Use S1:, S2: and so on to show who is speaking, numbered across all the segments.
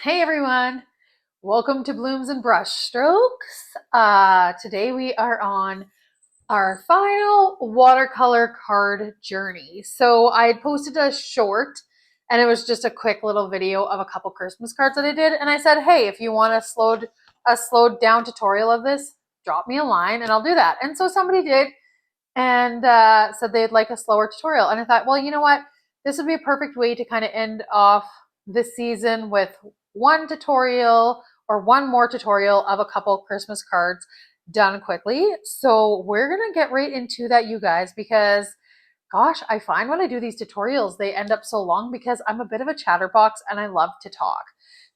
S1: Hey everyone, welcome to Blooms and Brush Strokes. Today we are on our final watercolor card journey. So I had posted a short and it was just a quick little video of a couple Christmas cards that I did. And I said, hey, if you want a slowed down tutorial of this, drop me a line and I'll do that. And so somebody did and said they'd like a slower tutorial. And I thought, well, you know what? This would be a perfect way to kind of end off this season with one tutorial or one more tutorial of a couple Christmas cards done quickly. So we're going to get right into that, you guys, because gosh, I find when I do these tutorials, they end up so long because I'm a bit of a chatterbox and I love to talk.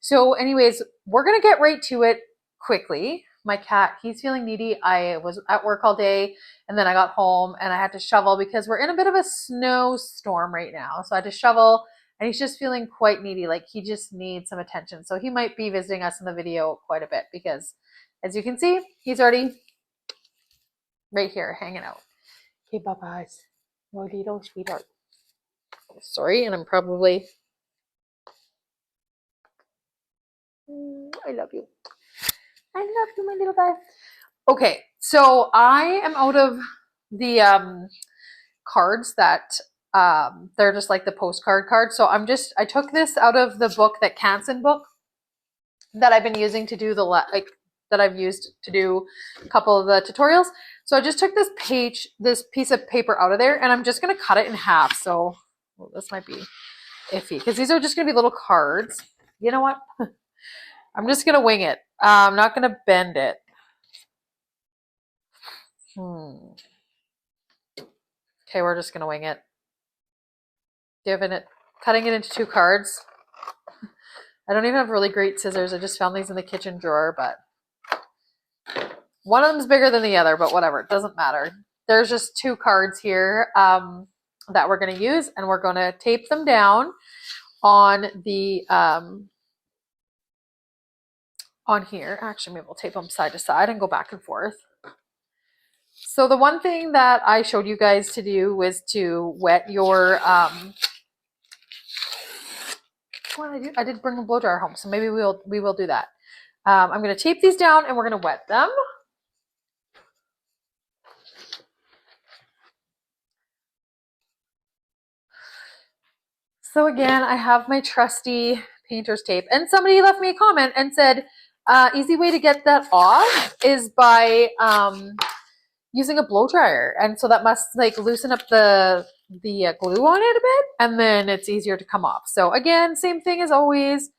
S1: So anyways, we're going to get right to it quickly. My cat, he's feeling needy. I was at work all day and then I got home and I had to shovel because we're in a bit of a snowstorm right now. So I had to shovel and he's just feeling quite needy. Like he just needs some attention. So he might be visiting us in the video quite a bit because as you can see, he's already right here hanging out. Okay, bye-byes. My little sweetheart. Sorry, and I'm probably... I love you. I love you, my little guy. Okay, so I am out of the cards that they're just like the postcard cards. So I took this out of the book, that Canson book that I've been using to do that I've used to do a couple of the tutorials. So I just took this piece of paper out of there, and I'm just going to cut it in half. So well, this might be iffy because these are just going to be little cards. You know what? I'm just going to wing it. I'm not going to bend it. Okay, we're just going to wing it. Cutting it into two cards. I don't even have really great scissors. I just found these in the kitchen drawer, but one of them's bigger than the other, but whatever. It doesn't matter. There's just two cards here that we're going to use, and we're going to tape them down on the on here. Actually, maybe we'll tape them side to side and go back and forth. So the one thing that I showed you guys to do was to wet your I did bring a blow dryer home, so maybe we will do that. I'm going to tape these down and we're going to wet them. So again, I have my trusty painter's tape, and somebody left me a comment and said, easy way to get that off is by using a blow dryer, and so that must like loosen up the glue on it a bit, and then it's easier to come off. So again, same thing as always.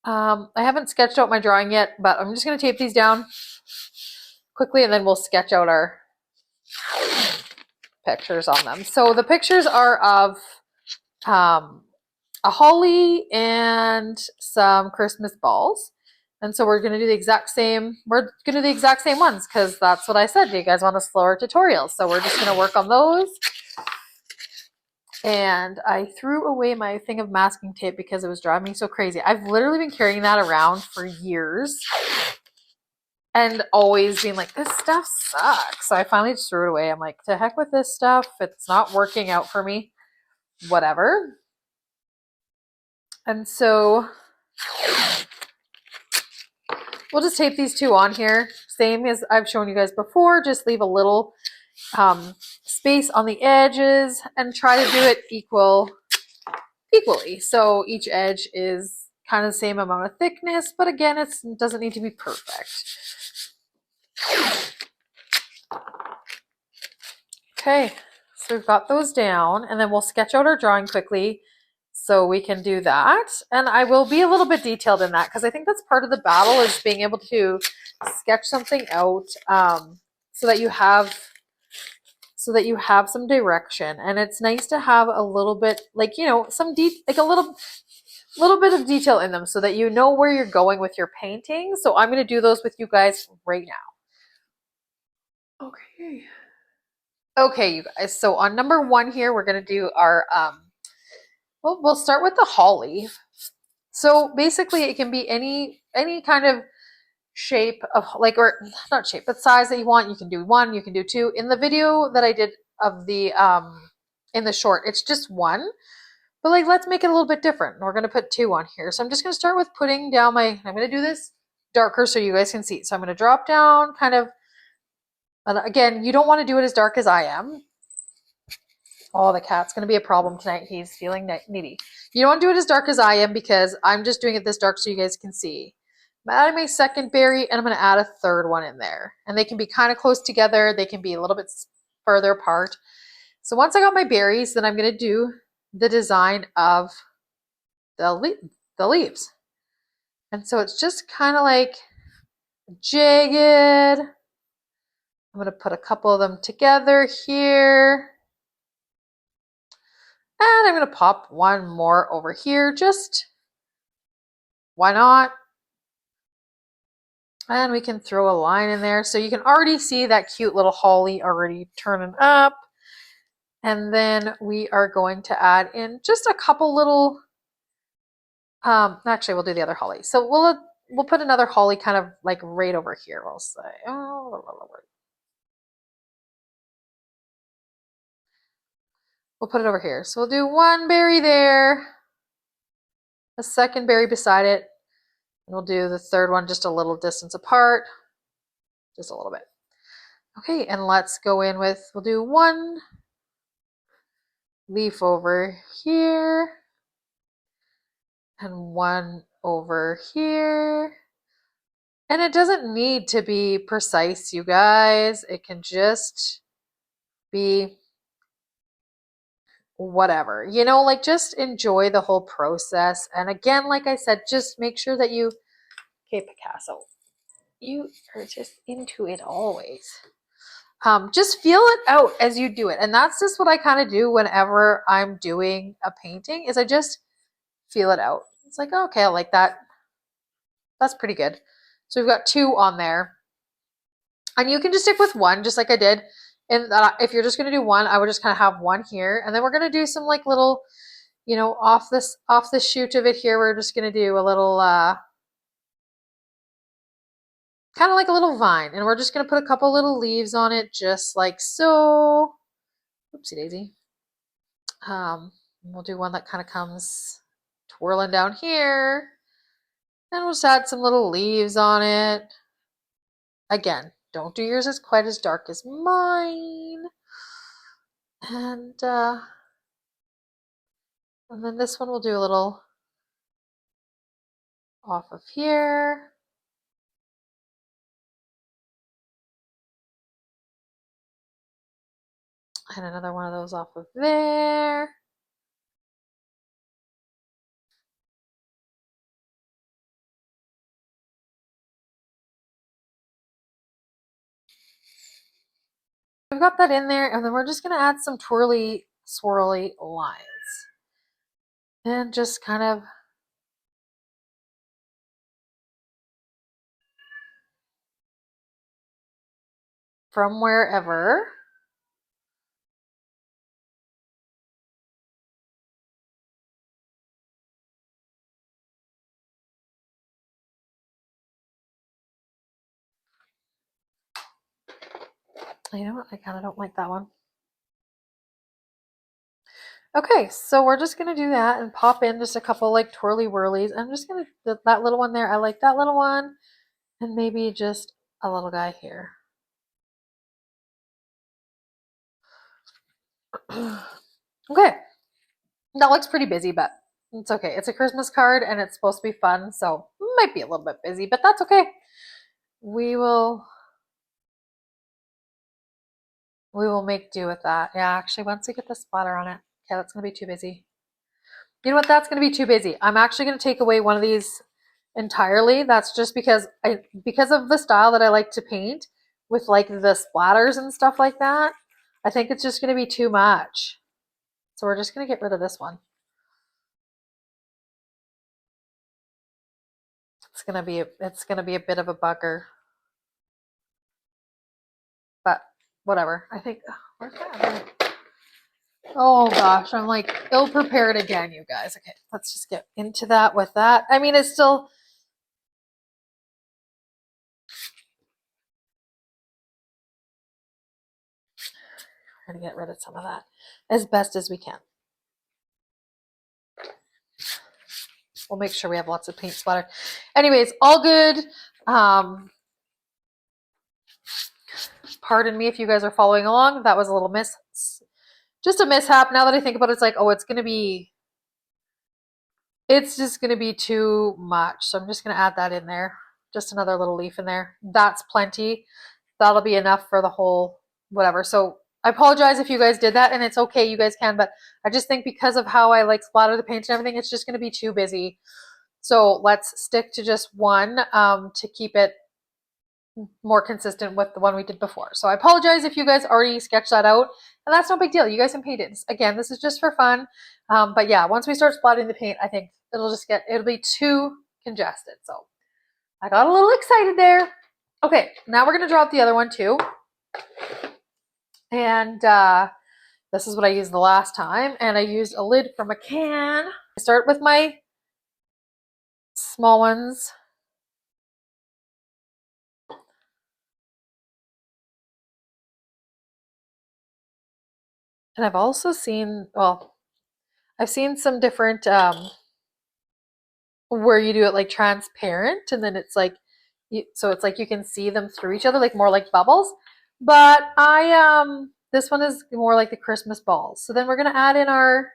S1: I haven't sketched out my drawing yet, but I'm just going to tape these down quickly, and then we'll sketch out our pictures on them. So the pictures are of a holly and some Christmas balls. And so we're going to do the exact same. We're going to do the exact same ones because that's what I said. Do you guys want a slower tutorial? So we're just going to work on those. And I threw away my thing of masking tape because it was driving me so crazy. I've literally been carrying that around for years and always being like, this stuff sucks. So I finally just threw it away. I'm like, to heck with this stuff. It's not working out for me. Whatever. And so we'll just tape these two on here. Same as I've shown you guys before. Just leave a little space on the edges and try to do it equally. So each edge is kind of the same amount of thickness, but again, it doesn't need to be perfect. Okay, so we've got those down, and then we'll sketch out our drawing quickly so we can do that. And I will be a little bit detailed in that because I think that's part of the battle, is being able to sketch something out so that you have some direction. And it's nice to have a little bit, like, you know, like a little bit of detail in them so that you know where you're going with your painting. So I'm going to do those with you guys right now. Okay, you guys. So on number one here, we're going to do our well, we'll start with the holly. So basically it can be any kind of shape of, like, or not shape, but size that you want. You can do one, you can do two. In the video that I did of the in the short, it's just one, But like, let's make it a little bit different. We're going to put 2 on here. So I'm just going to start with putting down my, I'm going to do this darker so you guys can see. So I'm going to drop down kind of, and again, you don't want to do it as dark as I am. Oh, the cat's going to be a problem tonight. He's feeling needy. You don't want to do it as dark as I am because I'm just doing it this dark so you guys can see. I'm adding my second berry and I'm going to add a third one in there. And they can be kind of close together. They can be a little bit further apart. So once I got my berries, then I'm going to do the design of the leaves. And so it's just kind of like jagged. I'm going to put a couple of them together here. And I'm going to pop one more over here. Just why not? And we can throw a line in there. So you can already see that cute little holly already turning up. And then we are going to add in just a couple little, actually we'll do the other holly. So we'll put another holly kind of like right over here. We'll say, we'll put it over here. So we'll do one berry there, a second berry beside it, and we'll do the third one just a little distance apart, just a little bit. Okay, and let's go in with, we'll do one leaf over here and one over here. And it doesn't need to be precise, you guys. It can just be whatever, you know, like just enjoy the whole process. And again, like I said, just make sure that you, okay, Picasso, you are just into it always. Just feel it out as you do it. And that's just what I kind of do whenever I'm doing a painting is I just feel it out. It's like, oh, okay, I like that. That's pretty good. So we've got 2 on there. And you can just stick with one, just like I did. And if you're just going to do one, I would just kind of have one here. And then we're going to do some like little, you know, off the shoot of it here. We're just going to do a little, kind of like a little vine. And we're just going to put a couple little leaves on it, just like so. Oopsie daisy. We'll do one that kind of comes twirling down here. And we'll just add some little leaves on it. Again, don't do yours as quite as dark as mine. And then this one we'll do a little off of here. And another one of those off of there. We've got that in there, and then we're just going to add some twirly, swirly lines. And just kind of from wherever. You know what? I kind of don't like that one. Okay, so we're just going to do that and pop in just a couple like twirly whirlies. I'm just going to, that little one there, I like that little one. And maybe just a little guy here. Okay, that looks pretty busy, but it's okay. It's a Christmas card and it's supposed to be fun, so it might be a little bit busy, but that's okay. We will make do with that. Yeah, actually, once we get the splatter on it, okay, that's gonna be too busy. You know what? That's gonna be too busy. I'm actually gonna take away one of these entirely. That's just because because of the style that I like to paint with like the splatters and stuff like that. I think it's just gonna be too much. So we're just gonna get rid of this one. It's gonna be a bit of a bugger. But whatever. I think where's that? Oh gosh, I'm like ill prepared again, you guys. Okay, let's just get into that with that. I mean, it's still trying to get rid of some of that as best as we can. we'll make sure we have lots of paint splatter. Anyways, all good. Pardon me if you guys are following along. That was a little just a mishap. Now that I think about it, it's like, oh, it's just going to be too much. So I'm just going to add that in there. Just another little leaf in there. That's plenty. That'll be enough for the whole whatever. So I apologize if you guys did that, and it's okay, you guys can, but I just think because of how I like splatter the paint and everything, it's just going to be too busy. So let's stick to just one to keep it more consistent with the one we did before. So I apologize if you guys already sketched that out, and that's no big deal. You guys can paint it. Again, this is just for fun. But yeah, once we start splattering the paint, I think it'll be too congested. So I got a little excited there. Okay, now we're going to draw out the other one too. And this is what I used the last time. And I used a lid from a can. I start with my small ones. And I've also seen, well, I've seen some different where you do it like transparent, and then it's like, so it's like you can see them through each other, like more like bubbles. But this one is more like the Christmas balls. So then we're gonna add in our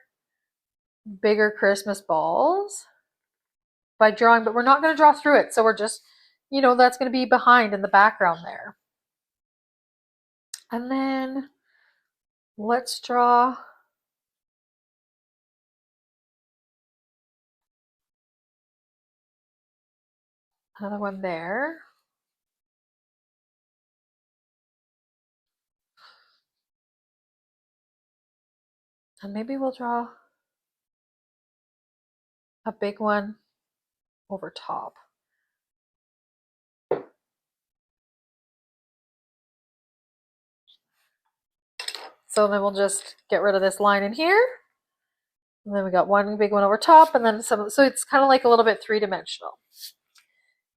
S1: bigger Christmas balls by drawing, but we're not gonna draw through it. So we're just, that's gonna be behind in the background there. And then let's draw another one there. And maybe we'll draw a big one over top. So then we'll just get rid of this line in here. And then we got one big one over top, and then some, so it's kind of like a little bit three-dimensional.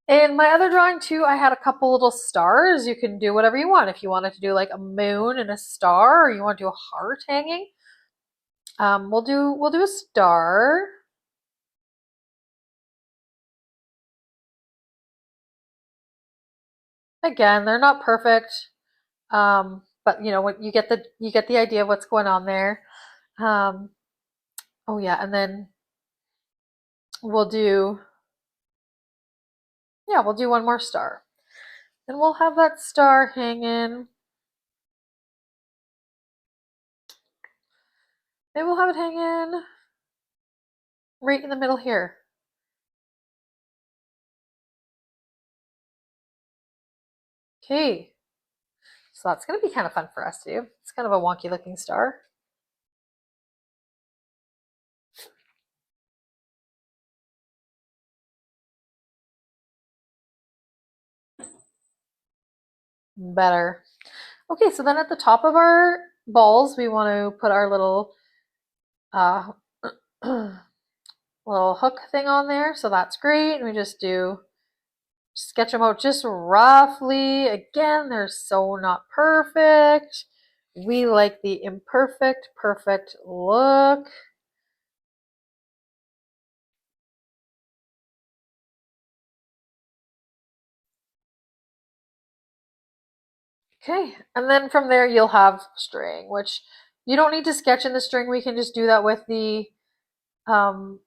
S1: In my other drawing too, I had a couple little stars. You can do whatever you want. If you wanted to do like a moon and a star, or you want to do a heart hanging, we'll do a star. Again, they're not perfect, but what you get the idea of what's going on there. Oh yeah, and then we'll do one more star. And we'll have that star hanging. Maybe we'll have it hanging right in the middle here. Okay. So that's going to be kind of fun for us to do. It's kind of a wonky looking star. Better. Okay, so then at the top of our balls, we want to put our little little hook thing on there. So that's great. And we just sketch them out just roughly. Again, they're so not perfect. We like the imperfect, perfect look. Okay, and then from there you'll have string, which you don't need to sketch in the string. We can just do that with the pen,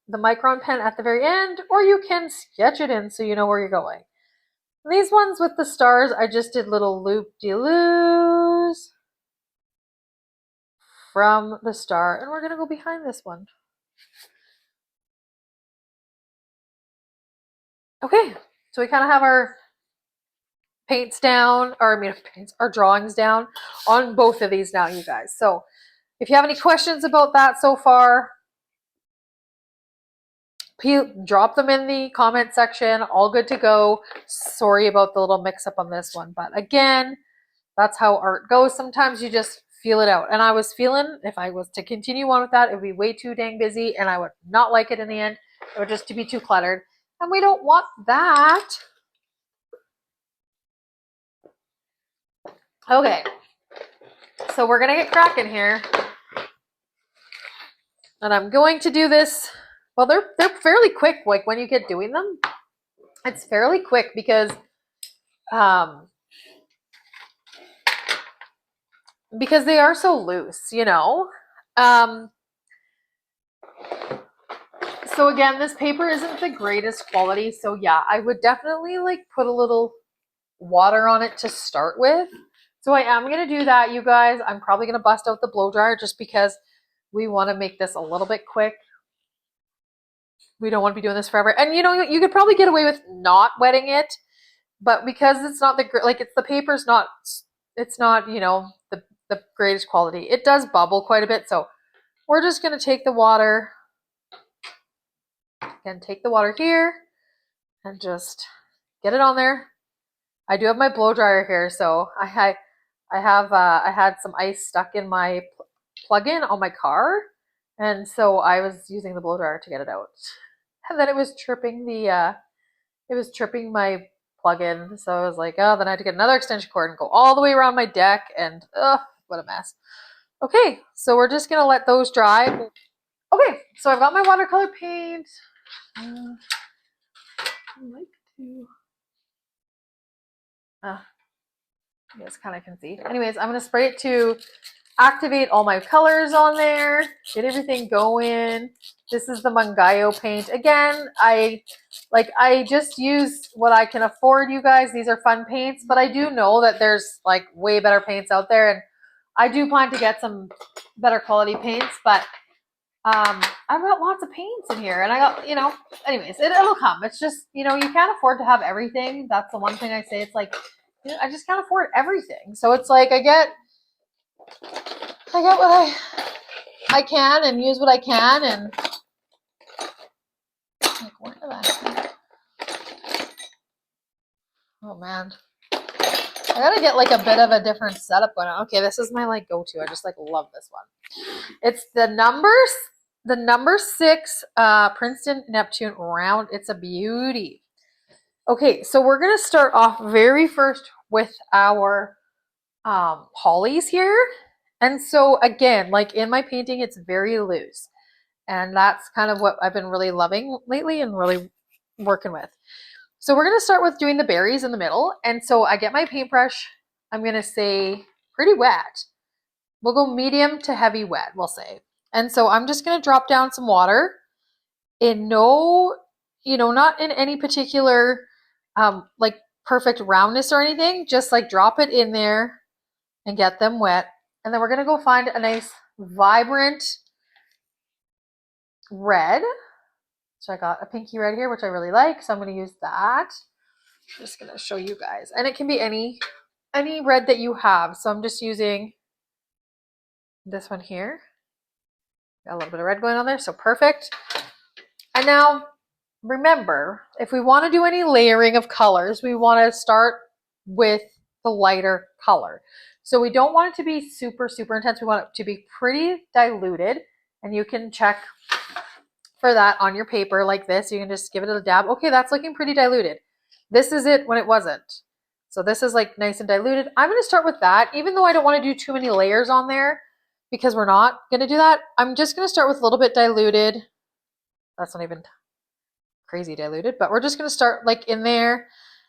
S1: the Micron pen at the very end, or you can sketch it in so you know where you're going. And these ones with the stars, I just did little loop-de-loos from the star, and we're gonna go behind this one. Okay, so we kind of have our paints down, or our drawings down on both of these now, you guys. So if you have any questions about that so far, drop them in the comment section. All good to go. Sorry about the little mix up on this one, but again, that's how art goes. Sometimes you just feel it out. And I was feeling if I was to continue on with that, it would be way too dang busy and I would not like it in the end. It would just be too cluttered. And we don't want that. Okay, so we're gonna get cracking here. And I'm going to do this, well, they're fairly quick, like when you get doing them, it's fairly quick because they are so loose, you know. So again, this paper isn't the greatest quality, so yeah, I would definitely like put a little water on it to start with. So I am going to do that, you guys. I'm probably going to bust out the blow dryer just because we want to make this a little bit quick. We don't want to be doing this forever. And you know, you could probably get away with not wetting it, but because it's not the, like, it's the paper's not, it's not, you know, the greatest quality. It does bubble quite a bit. So we're just going to take the water and take the water here and just get it on there. I do have my blow dryer here, so I had some ice stuck in my plug-in on my car, and so I was using the blow dryer to get it out. And then it was tripping my plug-in, so I was like, oh, then I had to get another extension cord and go all the way around my deck, and what a mess. Okay, so we're just gonna let those dry. Okay, so I've got my watercolor paint. I like to. You guys kind of can see. Anyways, I'm going to spray it to activate all my colors on there, get everything going. This is the Mangayo paint. Again, I just use what I can afford, you guys. These are fun paints, but I do know that there's like way better paints out there, and I do plan to get some better quality paints, but I've got lots of paints in here, and I got, you know, anyways, it'll come. It's just, you know, you can't afford to have everything. That's the one thing I say. It's like, you know, I just can't afford everything. So it's like I get what I can and use what I can, and like, where did I? Oh man, I gotta get like a bit of a different setup going on. Okay, this is my like go-to. I just like love this one. It's the number 6 Princeton Neptune round. It's a beauty. Okay, so we're gonna start off very first with our hollies here. And so again, like in my painting, it's very loose. And that's kind of what I've been really loving lately and really working with. So we're going to start with doing the berries in the middle. And so I get my paintbrush. I'm going to say pretty wet. We'll go medium to heavy wet, we'll say. And so I'm just going to drop down some water in no, you know, not in any particular like perfect roundness or anything. Just like drop it in there and get them wet. And then we're going to go find a nice vibrant red. So I got a pinky red here, which I really like. So I'm going to use that. I'm just going to show you guys. And it can be any red that you have. So I'm just using this one here. Got a little bit of red going on there. So perfect. And now remember, if we want to do any layering of colors, we want to start with the lighter color. So we don't want it to be super, super intense. We want it to be pretty diluted. And you can check for that on your paper like this. You can just give it a dab. Okay, that's looking pretty diluted. This is it when it wasn't. So this is like nice and diluted. I'm going to start with that, even though I don't want to do too many layers on there because we're not going to do that. I'm just going to start with a little bit diluted. That's not even crazy diluted, but we're just going to start like in there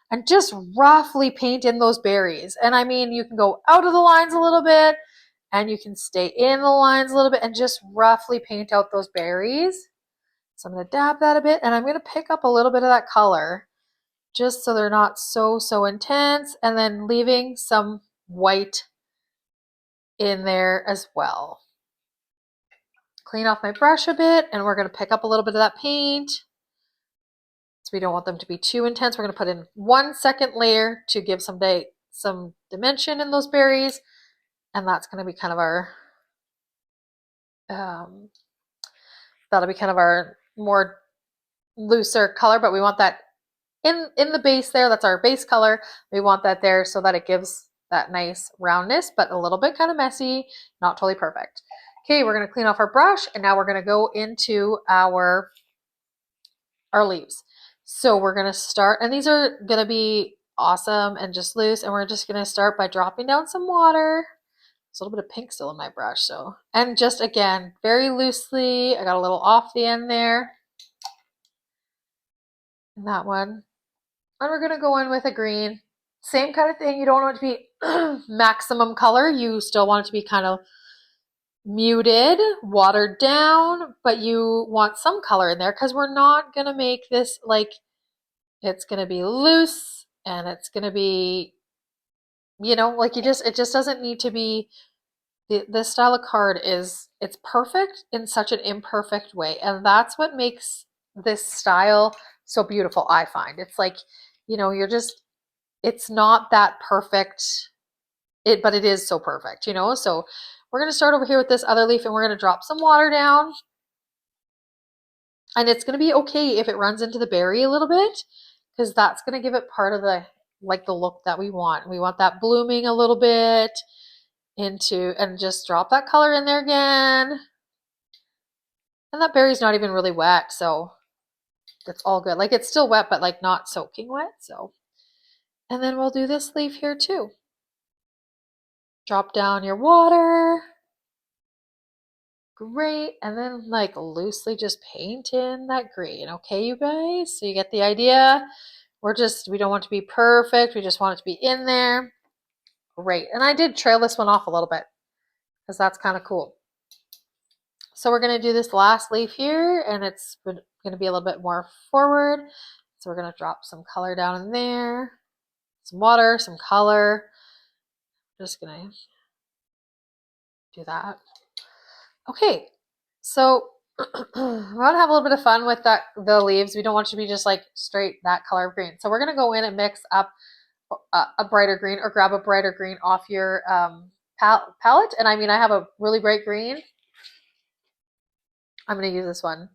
S1: and just roughly paint in those berries. And I mean, you can go out of the lines a little bit and you can stay in the lines a little bit and just roughly paint out those berries. So I'm going to dab that a bit, and I'm going to pick up a little bit of that color just so they're not so intense, and then leaving some white in there as well. Clean off my brush a bit, and we're going to pick up a little bit of that paint. So we don't want them to be too intense. We're going to put in 1 second layer to give some dimension in those berries, and that's going to be kind of our that'll be kind of our more looser color, but we want that in the base there. That's our base color. We want that there so that it gives that nice roundness, but a little bit kind of messy, not totally perfect. Okay, we're going to clean off our brush, and now we're going to go into our leaves. So we're going to start, and these are going to be awesome and just loose, and we're just going to start by dropping down some water. There's a little bit of pink still in my brush. So, and just again, very loosely, I got a little off the end there. And that one. And we're going to go in with a green. Same kind of thing. You don't want it to be maximum color. You still want it to be kind of muted, watered down, but you want some color in there because we're not going to make this like, it's going to be loose and it's going to be, you know, like it just doesn't need to be, this style of card is, it's perfect in such an imperfect way. And that's what makes this style so beautiful, I find. It's like, you know, you're just, it's not that perfect, but it is so perfect, you know? So we're going to start over here with this other leaf and we're going to drop some water down. And it's going to be okay if it runs into the berry a little bit, because that's going to give it part of the, like the look that we want. We want that blooming a little bit into, and just drop that color in there again. And that berry's not even really wet, so it's all good. Like it's still wet, but like not soaking wet. So, and then we'll do this leaf here too. Drop down your water. Great. And then like loosely just paint in that green. Okay, you guys? So you get the idea? We don't want it to be perfect. We just want it to be in there. Great. And I did trail this one off a little bit because that's kind of cool. So we're going to do this last leaf here and it's going to be a little bit more forward. So we're going to drop some color down in there, some water, some color. Just going to do that. Okay, so we want to have a little bit of fun with the leaves. We don't want it to be just like straight that color of green. So we're going to go in and mix up a brighter green, or grab a brighter green off your palette. And I mean, I have a really bright green. I'm going to use this one.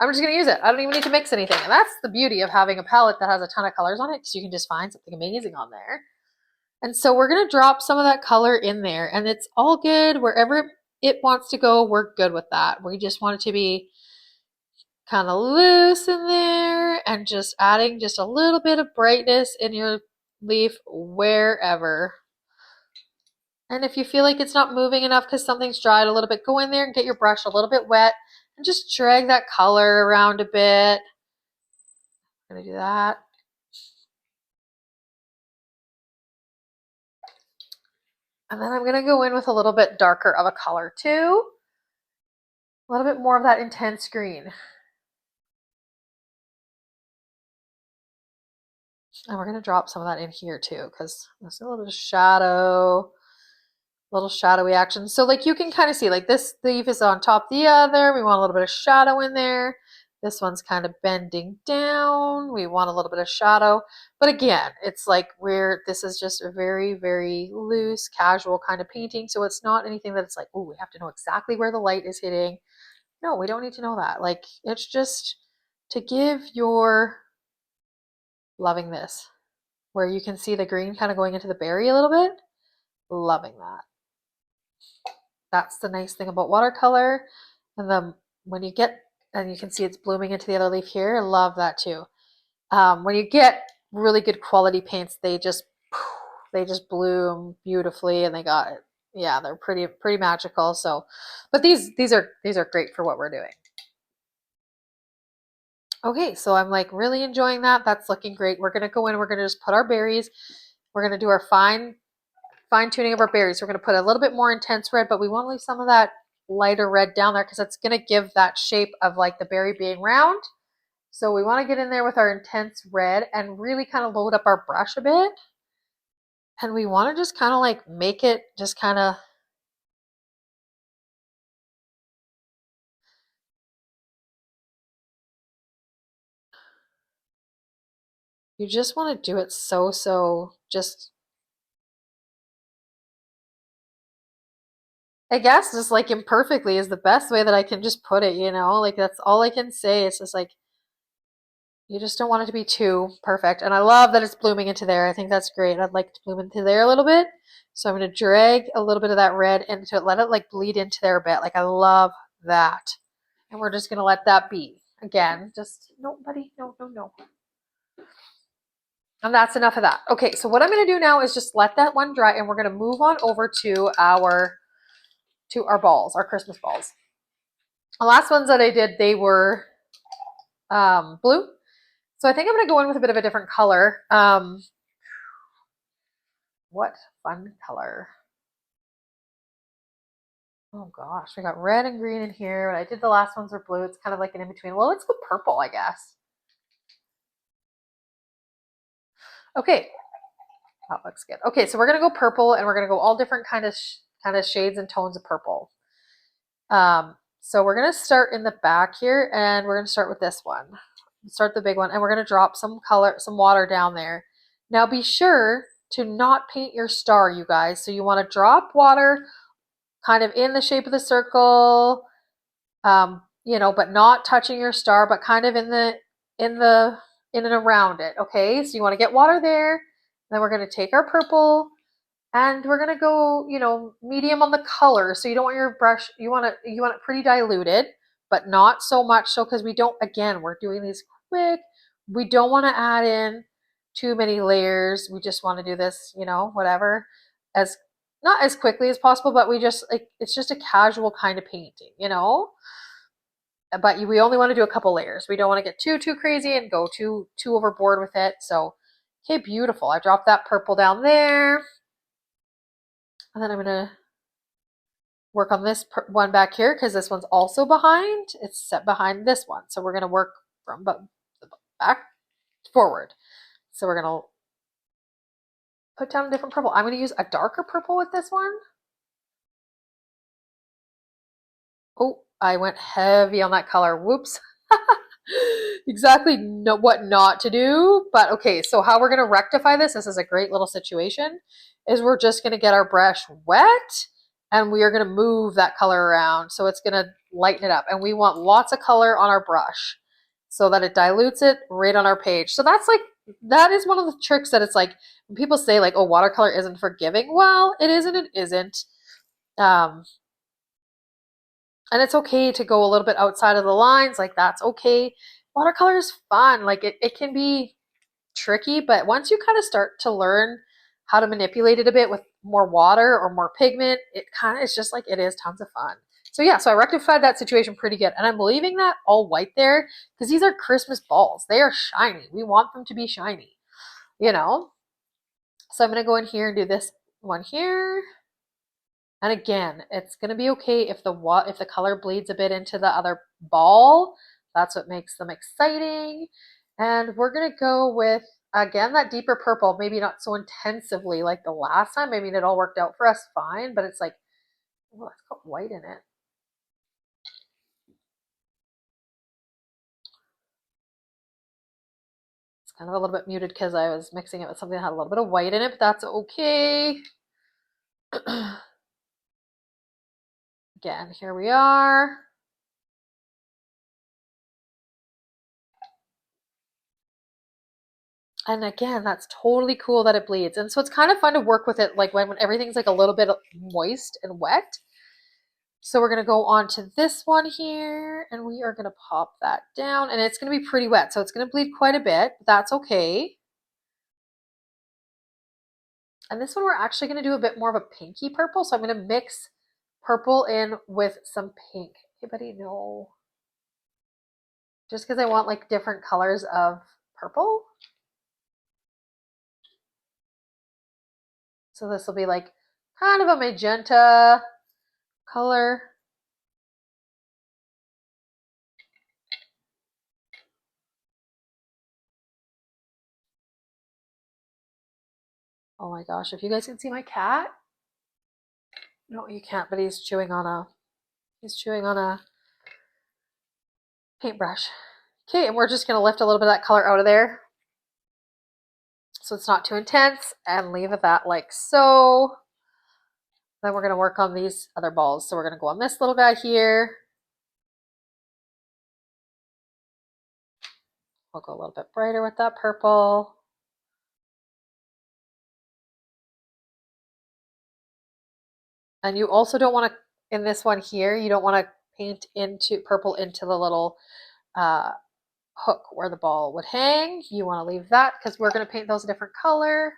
S1: I'm just going to use it. I don't even need to mix anything. And that's the beauty of having a palette that has a ton of colors on it, because you can just find something amazing on there. And so we're going to drop some of that color in there, and it's all good. Wherever it wants to go, we're good with that. We just want it to be kind of loose in there and just adding just a little bit of brightness in your leaf wherever. And if you feel like it's not moving enough because something's dried a little bit, go in there and get your brush a little bit wet and just drag that color around a bit. I'm going to do that. And then I'm going to go in with a little bit darker of a color too. A little bit more of that intense green. And we're going to drop some of that in here too, because there's a little bit of shadow, little shadowy action. So like you can kind of see, like this leaf is on top of the other. We want a little bit of shadow in there. This one's kind of bending down. We want a little bit of shadow. But again, it's like this is just a very, very loose, casual kind of painting. So it's not anything that it's like, oh, we have to know exactly where the light is hitting. No, we don't need to know that. Like, it's just to give your loving this, where you can see the green kind of going into the berry a little bit. Loving that. That's the nice thing about watercolor. And then when you get, and you can see it's blooming into the other leaf here. I love that too. When you get really good quality paints, they just bloom beautifully, and they got, yeah, they're pretty magical. So, but these are great for what we're doing. Okay, so I'm like really enjoying that. That's looking great. We're going to go in, we're going to just put our berries. We're going to do our fine tuning of our berries. We're going to put a little bit more intense red, but we want to leave some of that lighter red down there because it's going to give that shape of like the berry being round. So we want to get in there with our intense red and really kind of load up our brush a bit. And we want to just kind of like make it just kind of, you just want to do it so just, I guess just like imperfectly is the best way that I can just put it, you know, like that's all I can say. It's just like, you just don't want it to be too perfect. And I love that it's blooming into there. I think that's great. I'd like to bloom into there a little bit. So I'm going to drag a little bit of that red into it, let it like bleed into there a bit. Like I love that. And we're just going to let that be. Again, just, no, buddy, no. And that's enough of that. Okay, so what I'm going to do now is just let that one dry, and we're going to move on over to our to our balls, our Christmas balls. The last ones that I did, they were blue. So I think I'm going to go in with a bit of a different color. What fun color. Oh gosh, we got red and green in here. But I did the last ones were blue. It's kind of like an in-between. Well, let's go purple, I guess. Okay, that looks good. Okay, so we're going to go purple, and we're going to go all different kind of shades and tones of purple. So we're going to start in the back here, and we're going to start with this one. Start the big one, and we're going to drop some water down there. Now be sure to not paint your star, you guys. So you want to drop water kind of in the shape of the circle, you know, but not touching your star, but kind of in and around it. Okay, so you want to get water there. Then we're going to take our purple, and we're going to go, you know, medium on the color. So you don't want your brush, you want it pretty diluted, but not so much so, because we don't, again, we're doing these quick. We don't want to add in too many layers. We just want to do this, you know, whatever, as not as quickly as possible, but we just like, it's just a casual kind of painting, you know. But we only want to do a couple layers. We don't want to get too crazy and go too overboard with it. So, okay, beautiful. I dropped that purple down there. And then I'm going to work on this one back here, because this one's also behind. It's set behind this one. So we're going to work from back forward. So we're going to put down a different purple. I'm going to use a darker purple with this one. Oh, I went heavy on that color. Whoops. Exactly what not to do. But okay, so how we're going to rectify this is a great little situation, is we're just going to get our brush wet, and we are going to move that color around. So it's going to lighten it up. And we want lots of color on our brush so that it dilutes it right on our page. So that is one of the tricks that it's like, when people say like, oh, watercolor isn't forgiving. Well, it isn't, it isn't. And it's okay to go a little bit outside of the lines. Like, that's okay. Watercolor is fun. Like, it can be tricky, but once you kind of start to learn how to manipulate it a bit with more water or more pigment, it kind of is just like, it is tons of fun. So yeah, so I rectified that situation pretty good. And I'm leaving that all white there because these are Christmas balls. They are shiny. We want them to be shiny, you know? So I'm going to go in here and do this one here. And again, it's going to be okay if the color bleeds a bit into the other ball. That's what makes them exciting. And we're going to go with, again, that deeper purple, maybe not so intensively like the last time. I mean, it all worked out for us fine, but it's like, oh, it's got white in it. It's kind of a little bit muted because I was mixing it with something that had a little bit of white in it, but that's okay. Again, here we are. And again, that's totally cool that it bleeds. And so it's kind of fun to work with it like when everything's like a little bit moist and wet. So we're going to go on to this one here, and we are going to pop that down, and it's going to be pretty wet. So it's going to bleed quite a bit, but that's okay. And this one, we're actually going to do a bit more of a pinky purple. So I'm going to mix purple in with some pink. Anybody know? Just because I want like different colors of purple. So this will be like kind of a magenta color. Oh my gosh, if you guys can see my cat. No, you can't, but he's chewing on a paintbrush. Okay, and we're just going to lift a little bit of that color out of there so it's not too intense, and leave it that like so. Then we're going to work on these other balls. So we're going to go on this little guy here. We'll go a little bit brighter with that purple. And you also don't want to, in this one here, you don't want to paint into purple into the little hook where the ball would hang. You want to leave that because we're going to paint those a different color.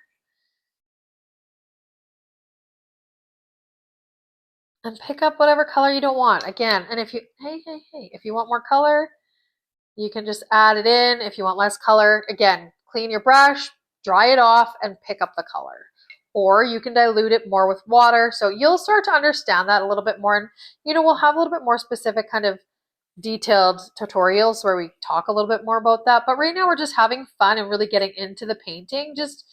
S1: and pick up whatever color you don't want. Again, and if you, hey, if you want more color, you can just add it in. If you want less color, again, clean your brush, dry it off, and pick up the color. Or you can dilute it more with water. So you'll start to understand that a little bit more. And, we'll have a little bit more specific kind of detailed tutorials where we talk a little bit more about that. But right now we're just having fun and really getting into the painting, just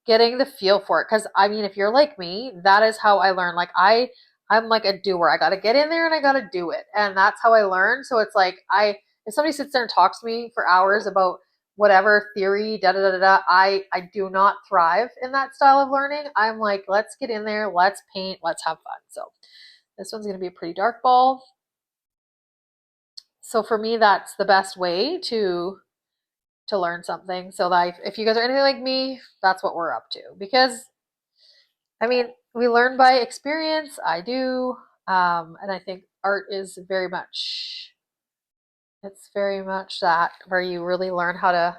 S1: getting the feel for it. Because I mean, if you're like me, that is how I learn. Like I'm like a doer. I got to get in there and I got to do it. And that's how I learn. So it's like if somebody sits there and talks to me for hours about whatever theory, I do not thrive in that style of learning. I'm like, let's get in there, let's paint, let's have fun. So this one's going to be a pretty dark ball. So for me, that's the best way to learn something. So that if you guys are anything like me, that's what we're up to. Because I mean, we learn by experience. I do, and I think art is very much. It's very much that where you really learn how to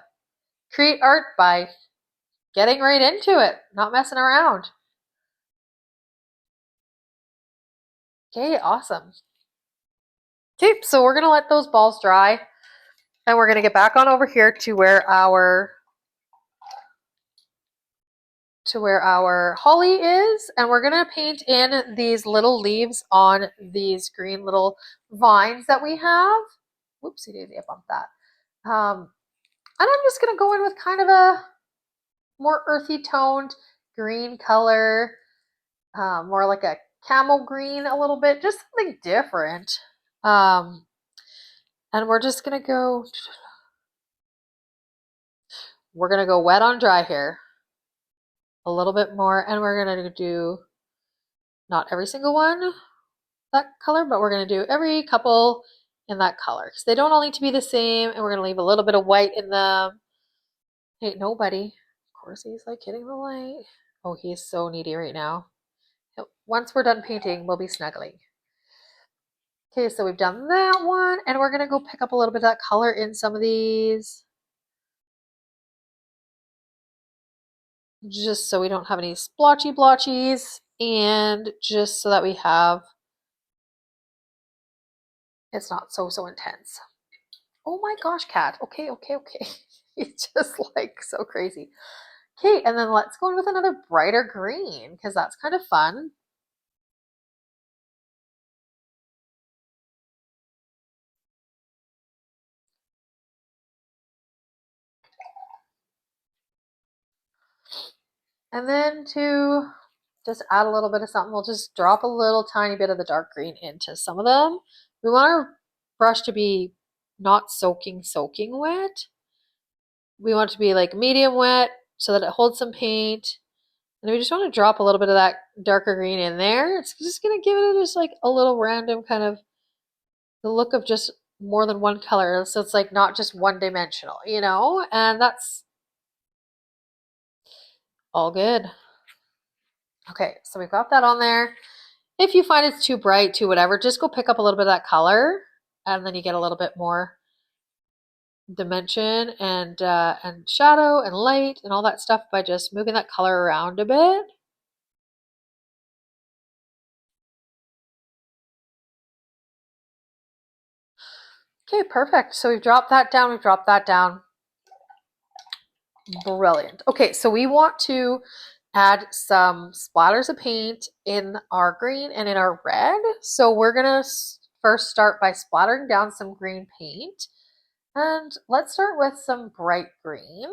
S1: create art by getting right into it, not messing around. Okay, awesome. Okay, so we're gonna let those balls dry, and we're gonna get back on over here to where our holly is, and we're gonna paint in these little leaves on these green little vines that we have. Whoopsie daisy, I bumped that. And I'm just gonna go in with kind of a more earthy toned green color, more like a camel green a little bit, just something different. And we're just gonna go. We're gonna go wet on dry here a little bit more, and we're gonna do not every single one that color, but we're gonna do every couple in that color because they don't all need to be the same, and we're gonna leave a little bit of white in them. Hey, nobody. Of course, he's like hitting the light. Oh, he's so needy right now. Once we're done painting, we'll be snuggling. Okay, so we've done that one, and we're gonna go pick up a little bit of that color in some of these. Just so we don't have any splotchy blotchies, and just so that we have, it's not so intense. Oh my gosh, cat. Okay. It's just like so crazy. Okay, and then let's go in with another brighter green because that's kind of fun. And then to just add a little bit of something, we'll just drop a little tiny bit of the dark green into some of them. We want our brush to be not soaking wet. We want it to be like medium wet so that it holds some paint. And we just want to drop a little bit of that darker green in there. It's just going to give it just like a little random kind of the look of just more than one color. So it's like not just one dimensional, and that's all good. Okay, so we've got that on there. If you find it's too bright, too whatever, just go pick up a little bit of that color, and then you get a little bit more dimension and shadow and light and all that stuff by just moving that color around a bit. Okay, perfect. So we've dropped that down. Brilliant. Okay, so we want to add some splatters of paint in our green and in our red. So we're gonna first start by splattering down some green paint. And let's start with some bright green.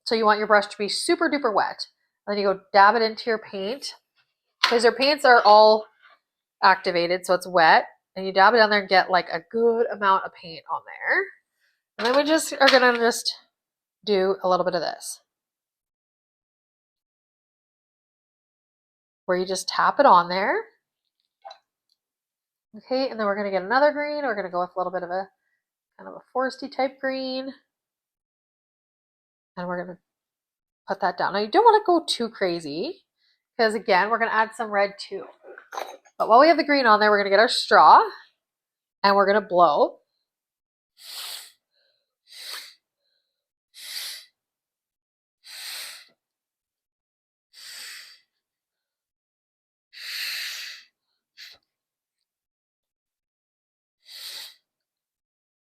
S1: So you want your brush to be super duper wet. And then you go dab it into your paint because your paints are all activated, so it's wet. And you dab it down there and get like a good amount of paint on there. And then we just are gonna just do a little bit of this, where you just tap it on there. Okay, and then we're gonna get another green. We're gonna go with a little bit of a kind of a foresty type green. And we're gonna put that down. Now you don't want to go too crazy because again, we're gonna add some red too. But while we have the green on there, we're gonna get our straw and we're gonna blow.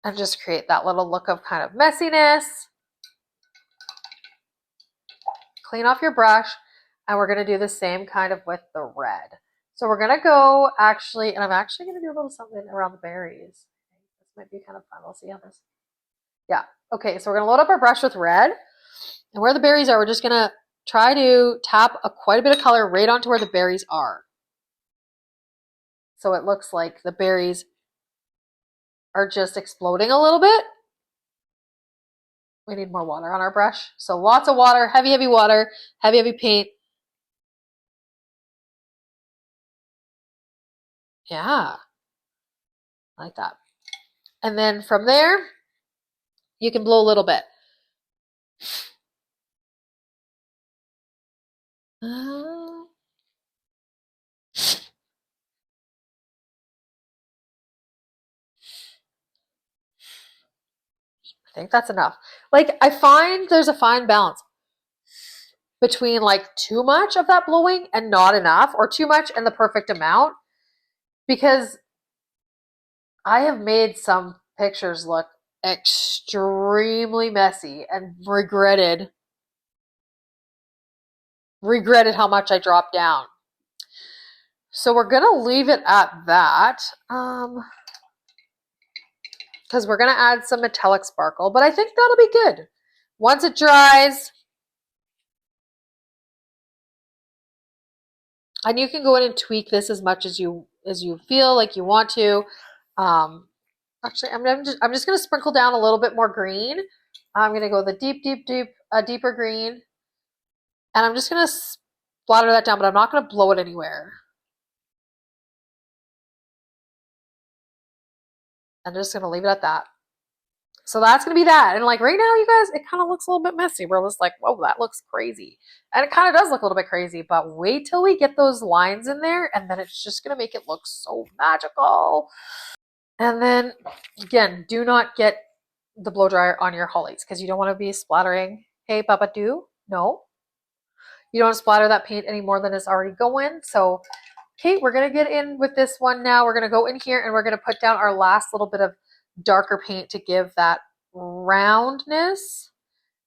S1: and just create that little look of kind of messiness. Clean off your brush, and we're going to do the same kind of with the red. So we're going to go actually, and I'm actually going to do a little something around the berries. This might be kind of fun. We'll see how this. Yeah. Okay, so we're going to load up our brush with red, and where the berries are, we're just going to try to tap quite a bit of color right onto where the berries are. So it looks like the berries are just exploding a little bit. We need more water on our brush. So lots of water, heavy, heavy water, heavy, heavy paint. Yeah, like that. And then from there, you can blow a little bit. I think that's enough. Like, I find there's a fine balance between like too much of that blowing and not enough, or too much and the perfect amount, because I have made some pictures look extremely messy and regretted how much I dropped down. So we're gonna leave it at that, because we're gonna add some metallic sparkle, but I think that'll be good. Once it dries, and you can go in and tweak this as much as you feel like you want to. Actually, I'm just gonna sprinkle down a little bit more green. I'm gonna go the deeper green, and I'm just gonna splatter that down, but I'm not gonna blow it anywhere. I'm just gonna leave it at that. So that's gonna be that. And like right now, you guys, it kind of looks a little bit messy. We're just like, whoa, that looks crazy. And it kind of does look a little bit crazy, but wait till we get those lines in there, and then it's just gonna make it look so magical. And then again, do not get the blow dryer on your hollies, because you don't want to be splattering. Hey, Baba, no. You don't want to splatter that paint any more than it's already going. So, okay, we're going to get in with this one now. We're going to go in here and we're going to put down our last little bit of darker paint to give that roundness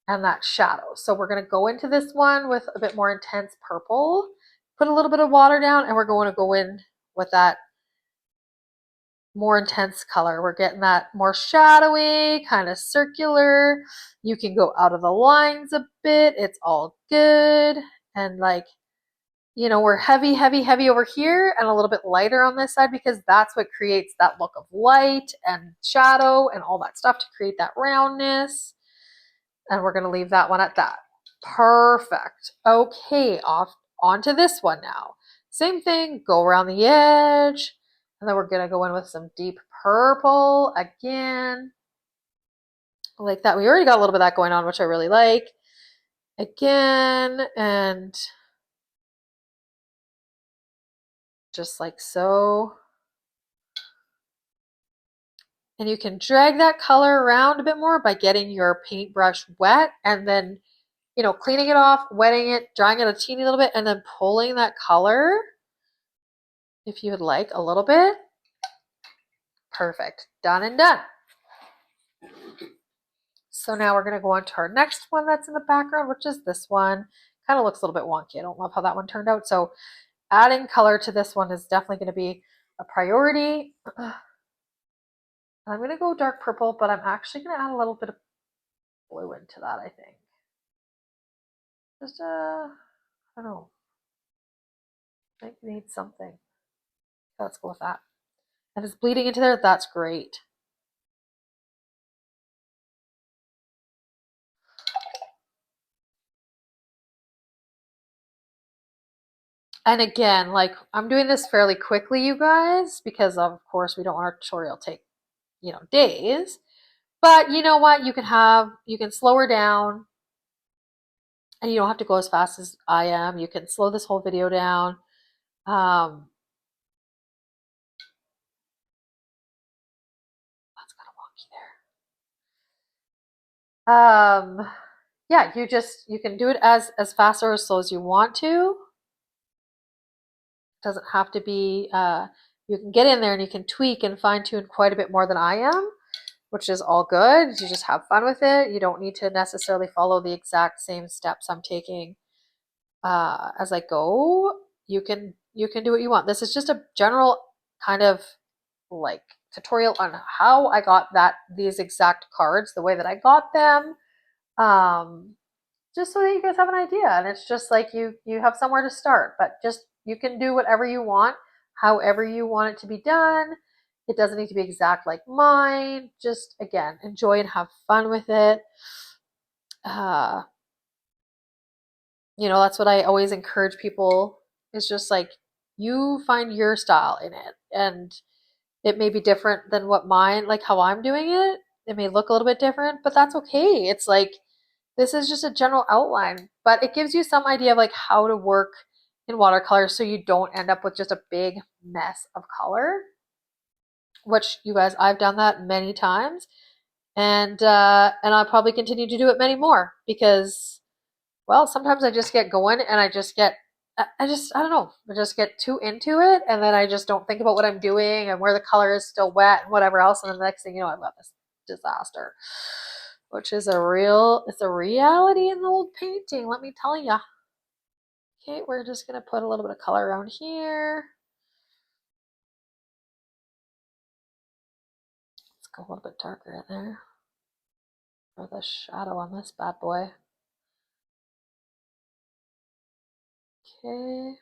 S1: and that shadow. So we're going to go into this one with a bit more intense purple, put a little bit of water down, and we're going to go in with that more intense color. We're getting that more shadowy, kind of circular. You can go out of the lines a bit. It's all good. And like, you know, we're heavy, heavy, heavy over here and a little bit lighter on this side, because that's what creates that look of light and shadow and all that stuff to create that roundness. And we're going to leave that one at that. Perfect. Okay, off onto this one now. Same thing, go around the edge. And then we're going to go in with some deep purple again. Like that. We already got a little bit of that going on, which I really like. Again, and just like so. And you can drag that color around a bit more by getting your paintbrush wet and then, you know, cleaning it off, wetting it, drying it a teeny little bit, and then pulling that color, if you would like, a little bit. Perfect. Done and done. So now we're going to go on to our next one that's in the background, which is this one. Kind of looks a little bit wonky. I don't love how that one turned out. So adding color to this one is definitely going to be a priority. I'm going to go dark purple, but I'm actually going to add a little bit of blue into that, I think. Just, I don't know. I think we need something. Let's go with that. And it's bleeding into there. That's great. And again, like I'm doing this fairly quickly, you guys, because of course we don't want our tutorial to take, you know, days. But you know what? You can slow her down, and you don't have to go as fast as I am. You can slow this whole video down. That's kind of wonky there. Yeah, you can do it as fast or as slow as you want to. It doesn't have to be. You can get in there and you can tweak and fine tune quite a bit more than I am. which is all good. You just have fun with it. You don't need to necessarily follow the exact same steps I'm taking as I go. You can do what you want. This is just a general kind of like tutorial on how I got these exact cards the way that I got them. Just so that you guys have an idea, and it's just like you have somewhere to start, but just you can do whatever you want, however you want it to be done. It doesn't need to be exact like mine. Just again, enjoy and have fun with it. uh that's what I always encourage people, is just like you find your style in it, and it may be different than what mine, like how I'm doing it. It may look a little bit different, but that's okay. It's like this is just a general outline, but it gives you some idea of like how to work in watercolor so you don't end up with just a big mess of color, which you guys, I've done that many times, and I'll probably continue to do it many more because, well, sometimes I just get going and I don't know, I just get too into it, and then I just don't think about what I'm doing and where the color is still wet and whatever else, and then the next thing you know, I've got this disaster, which is it's a reality in the old painting, let me tell you. Okay, we're just gonna put a little bit of color around here. Let's go a little bit darker in there for the shadow on this bad boy. Okay,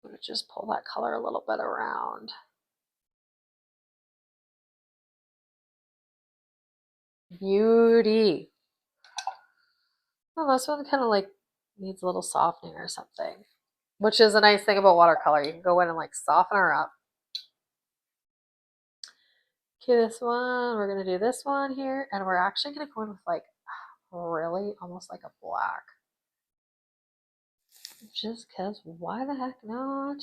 S1: I'm gonna just pull that color a little bit around. Beauty. Oh, this one kind of like needs a little softening or something, which is a nice thing about watercolor. You can go in and like soften her up. Okay, this one, we're gonna do this one here, and we're actually gonna go in with like really almost like a black. Just because, why the heck not?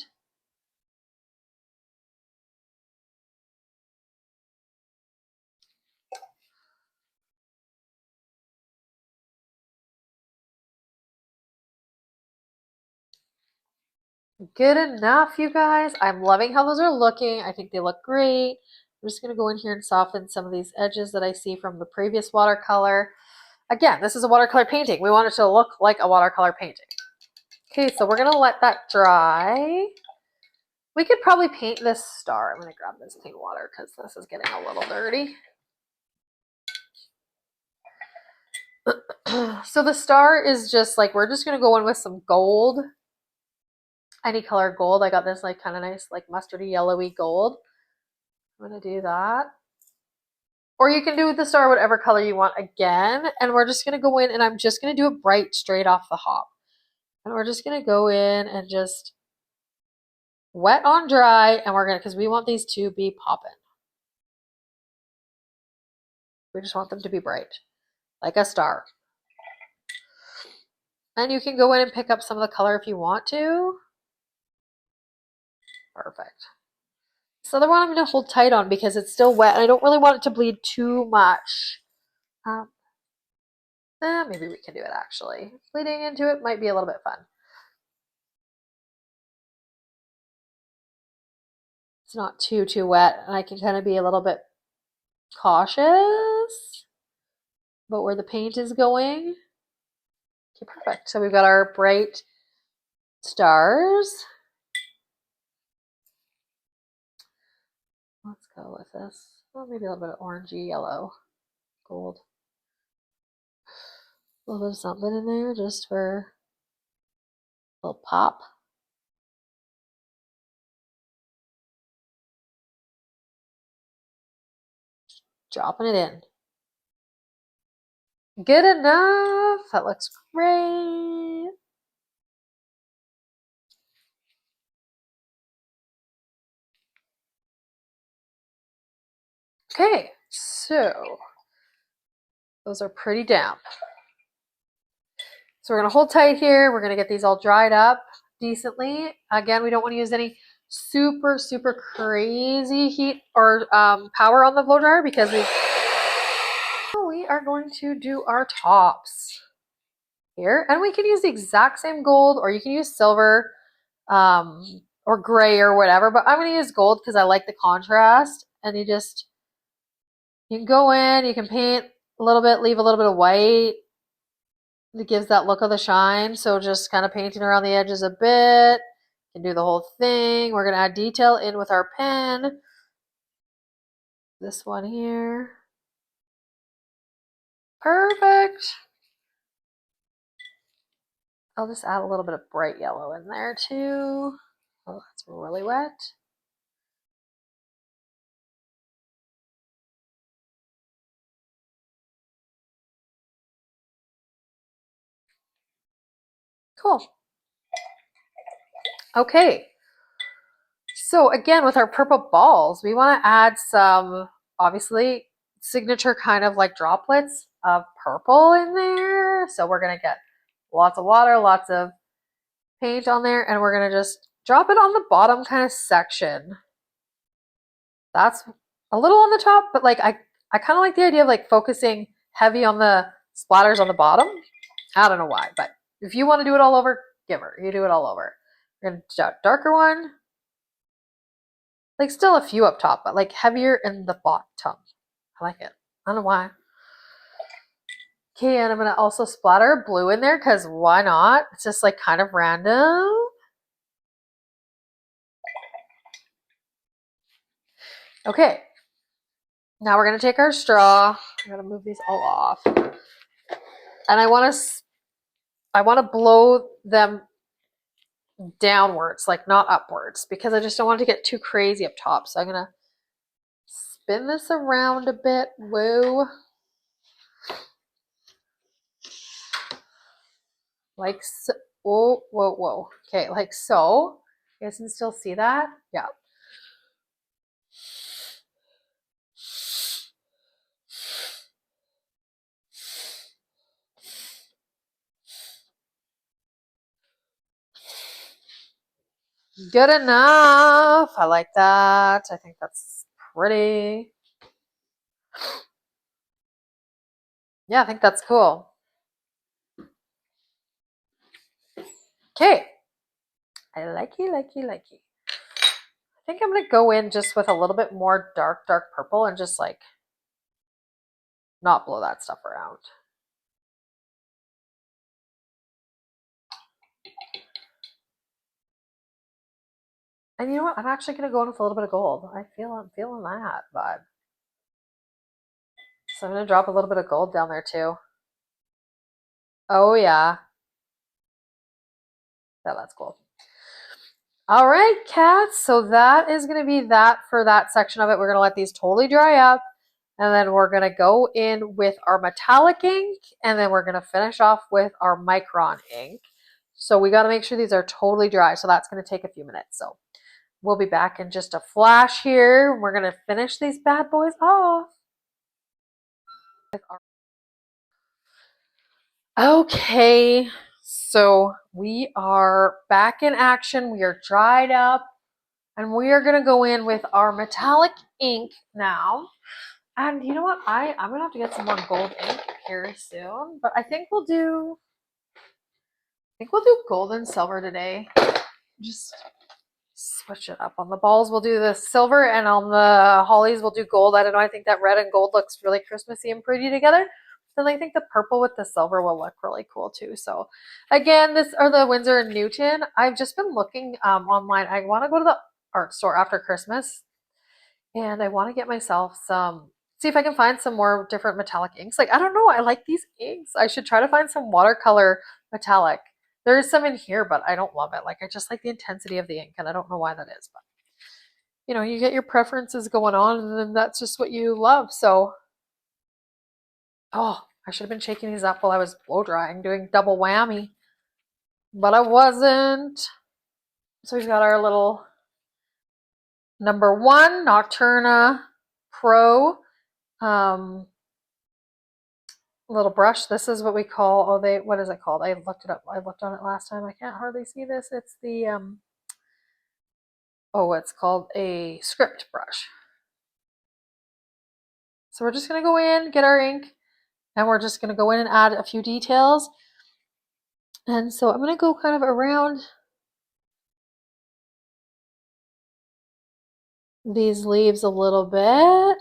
S1: Good enough, you guys. I'm loving how those are looking. I think they look great. I'm just going to go in here and soften some of these edges that I see from the previous watercolor. Again, this is a watercolor painting. We want it to look like a watercolor painting. Okay, so we're going to let that dry. We could probably paint this star. I'm going to grab this clean water because this is getting a little dirty. So the star is just like, we're just going to go in with some gold. Any color gold. I got this like kind of nice like mustardy yellowy gold. I'm going to do that. Or you can do with the star whatever color you want again. And we're just going to go in and I'm just going to do it bright straight off the hop. And we're just going to go in and just wet on dry. And we're going to, because we want these to be popping. We just want them to be bright, like a star. And you can go in and pick up some of the color if you want to. Perfect. So the one I'm going to hold tight on because it's still wet and I don't really want it to bleed too much. Maybe we can do it actually. Bleeding into it might be a little bit fun. It's not too wet, and I can kind of be a little bit cautious about where the paint is going. Okay, perfect. So we've got our bright stars. Let's go with this. Well, maybe a little bit of orangey yellow, gold. A little bit of something in there just for a little pop. Dropping it in. Good enough. That looks great. Okay, so those are pretty damp. So we're going to hold tight here. We're going to get these all dried up decently. Again, we don't want to use any super crazy heat or power on the blow dryer because we are going to do our tops here. And we can use the exact same gold, or you can use silver or gray or whatever, but I'm going to use gold because I like the contrast. And you just You can go in, you can paint a little bit, leave a little bit of white. It gives that look of the shine. So just kind of painting around the edges a bit. You can do the whole thing. We're going to add detail in with our pen. This one here. Perfect. I'll just add a little bit of bright yellow in there too. Oh, that's really wet. Cool. Okay. So again, with our purple balls, we want to add some, obviously, signature kind of like droplets of purple in there. So we're going to get lots of water, lots of paint on there, and we're going to just drop it on the bottom kind of section. That's a little on the top, but like I kind of like the idea of like focusing heavy on the splatters on the bottom. I don't know why, but if you want to do it all over, give her. You do it all over. We're going to do a darker one. Like still a few up top, but like heavier in the bottom. I like it. I don't know why. Okay, and I'm going to also splatter blue in there because why not? It's just like kind of random. Okay, now we're going to take our straw. I'm going to move these all off. And I want to blow them downwards, like not upwards, because I just don't want it to get too crazy up top. So I'm going to spin this around a bit. Whoa. Like so. Whoa, whoa, whoa. Okay, like so. You guys can still see that? Yeah. Good enough. I like that. I think that's pretty. Yeah, I think that's cool. Okay. I likey, likey, likey. I think I'm going to go in just with a little bit more dark purple and just like not blow that stuff around. And you know what? I'm actually going to go in with a little bit of gold. I'm feeling that vibe. So I'm going to drop a little bit of gold down there too. Oh yeah. Yeah, that's cool. All right, cats. So that is going to be that for that section of it. We're going to let these totally dry up. And then we're going to go in with our metallic ink. And then we're going to finish off with our Micron ink. So we got to make sure these are totally dry. So that's going to take a few minutes. So we'll be back in just a flash here. We're going to finish these bad boys off. Okay, so we are back in action. We are dried up, and we are gonna go in with our metallic ink now. And you know what? I'm gonna have to get some more gold ink here soon, but I think we'll do gold and silver today. Just switch it up. On the balls, we'll do the silver, and on the hollies, we'll do gold. I don't know. I think that red and gold looks really Christmassy and pretty together. Then I think the purple with the silver will look really cool too. So again, this are the Winsor and Newton. I've just been looking online. I want to go to the art store after Christmas, and I want to get myself see if I can find some more different metallic inks. Like, I don't know. I like these inks. I should try to find some watercolor metallic. There is some in here, but I don't love it. Like, I just like the intensity of the ink, and I don't know why that is. But, you know, you get your preferences going on, and then that's just what you love. So, oh, I should have been shaking these up while I was blow drying, doing double whammy. But I wasn't. So we've got our little #1 Nocturna Pro little brush. This is what we call, what is it called? I looked it up. I looked on it last time. I can't hardly see this. It's the it's called a script brush. So we're just going to go in, get our ink, and we're just going to go in and add a few details. And so I'm going to go kind of around these leaves a little bit.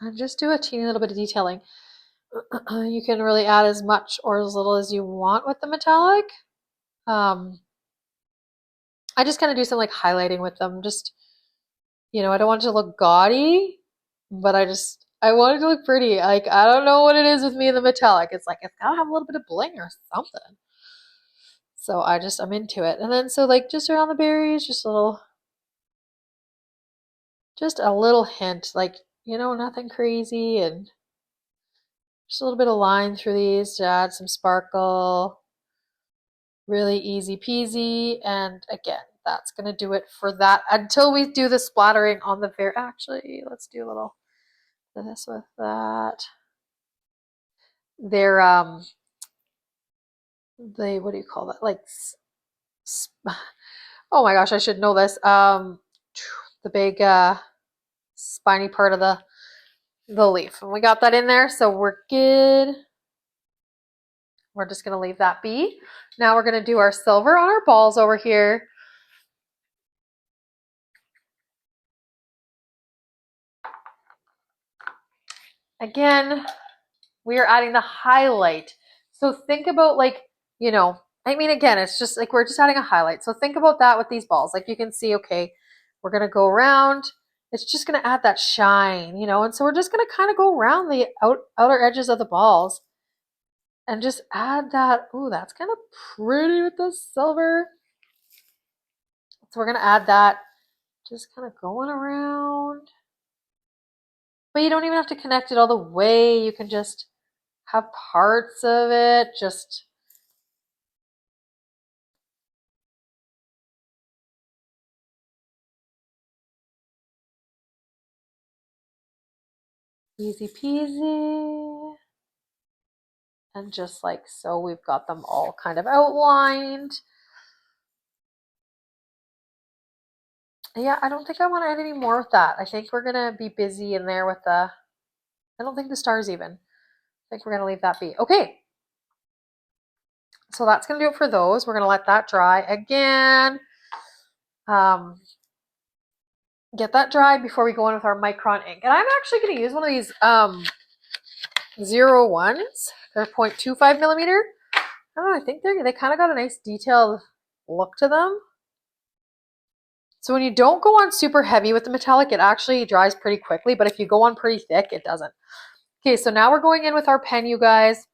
S1: and just do a teeny little bit of detailing. You can really add as much or as little as you want with the metallic. I just kind of do some like highlighting with them. Just, I don't want it to look gaudy, but I want it to look pretty. Like, I don't know what it is with me in the metallic. It's like, it's gotta have a little bit of bling or something. So I'm into it. And then, so like just around the berries, just a little hint, like, nothing crazy, and just a little bit of line through these to add some sparkle. Really easy peasy. And again, that's going to do it for that until we do the splattering on the very, actually, let's do a little of this with that. They're, what do you call that? Like, oh my gosh, I should know this. The big, spiny part of the leaf. And we got that in there, so we're good. We're just going to leave that be. Now we're going to do our silver on our balls over here. Again, we are adding the highlight. So think about like, again, it's just like we're just adding a highlight. So think about that with these balls. Like you can see, okay, we're going to go around. It's just going to add that shine, and so we're just going to kind of go around the outer edges of the balls and just add that. Ooh, that's kind of pretty with the silver. So we're going to add that, just kind of going around. But you don't even have to connect it all the way. You can just have parts of it, just easy peasy. And just like so, we've got them all kind of outlined. Yeah, I don't think I want to add any more with that. I think we're going to be busy in there with I don't think the stars even. I think we're going to leave that be. Okay. So that's going to do it for those. We're going to let that dry again. Get that dried before we go in with our Micron ink. And I'm actually going to use one of these 01s. They're 0.25 millimeter. I don't know, I think they kind of got a nice detailed look to them. So when you don't go on super heavy with the metallic, it actually dries pretty quickly, but if you go on pretty thick, it doesn't. Okay, so now we're going in with our pen, you guys.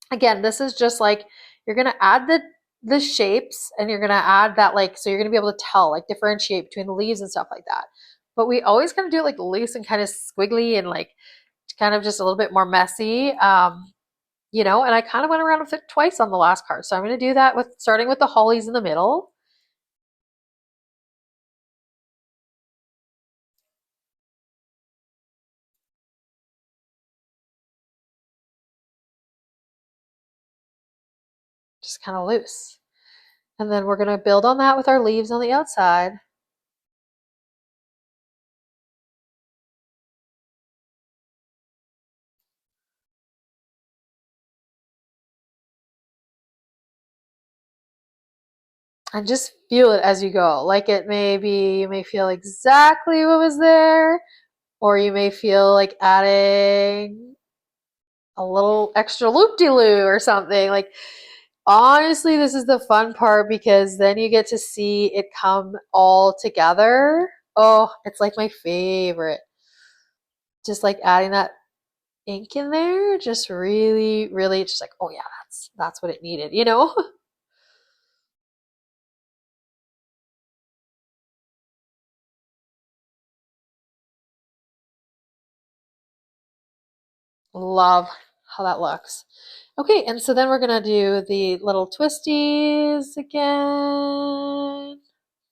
S1: Again, this is just like, you're gonna add the shapes, and you're gonna add that, like, so you're gonna be able to tell, like, differentiate between the leaves and stuff like that. But we always kind of do it like loose and kind of squiggly and like kind of just a little bit more messy. And I kind of went around with it twice on the last card. So I'm gonna do that with starting with the hollies in the middle. Just kind of loose. And then we're going to build on that with our leaves on the outside. And just feel it as you go. Like you may feel exactly what was there, or you may feel like adding a little extra loop-de-loo or something. Like, honestly, this is the fun part because then you get to see it come all together. Oh, it's like my favorite. Just like adding that ink in there, just really, really just like, oh yeah, that's what it needed, Love how that looks. Okay, and so then we're gonna do the little twisties again.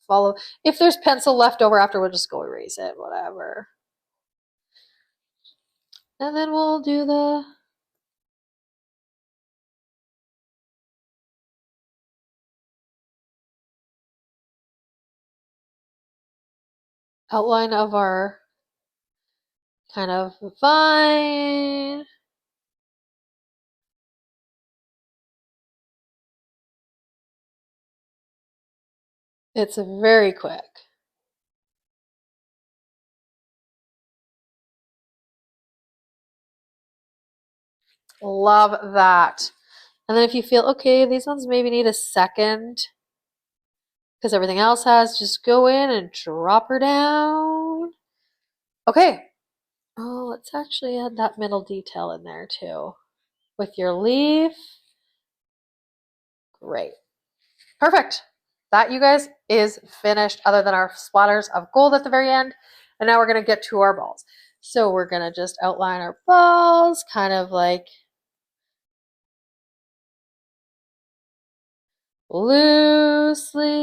S1: Follow. If there's pencil left over after, we'll just go erase it, whatever. And then we'll do the outline of our kind of vine. It's very quick. Love that. And then if you feel, okay, these ones maybe need a second because everything else has, just go in and drop her down. Okay. Oh, let's actually add that middle detail in there too. With your leaf. Great. Perfect. That, you guys, is finished other than our splatters of gold at the very end. And now we're going to get to our balls. So we're going to just outline our balls, kind of like loosely.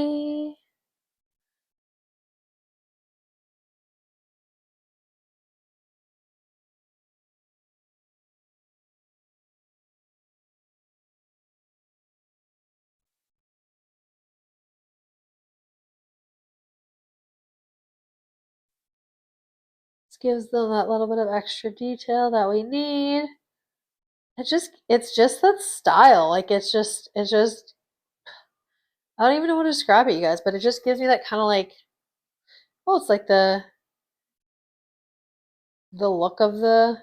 S1: This gives them that little bit of extra detail that we need. It's just that style. Like it's just, I don't even know how to describe it, you guys, but it just gives me that kind of like, oh, it's like the look of the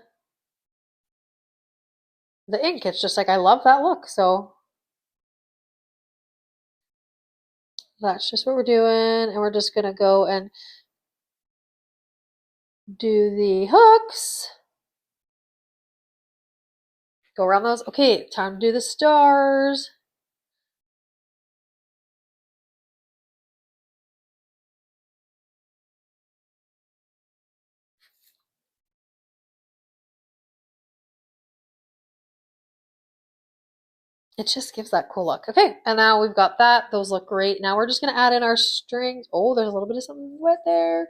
S1: ink. It's just like, I love that look. So that's just what we're doing. And we're just going to go and do the hooks. Go around those. Okay, time to do the stars. It just gives that cool look. Okay, and now we've got that. Those look great. Now we're just going to add in our strings. Oh, there's a little bit of something wet there.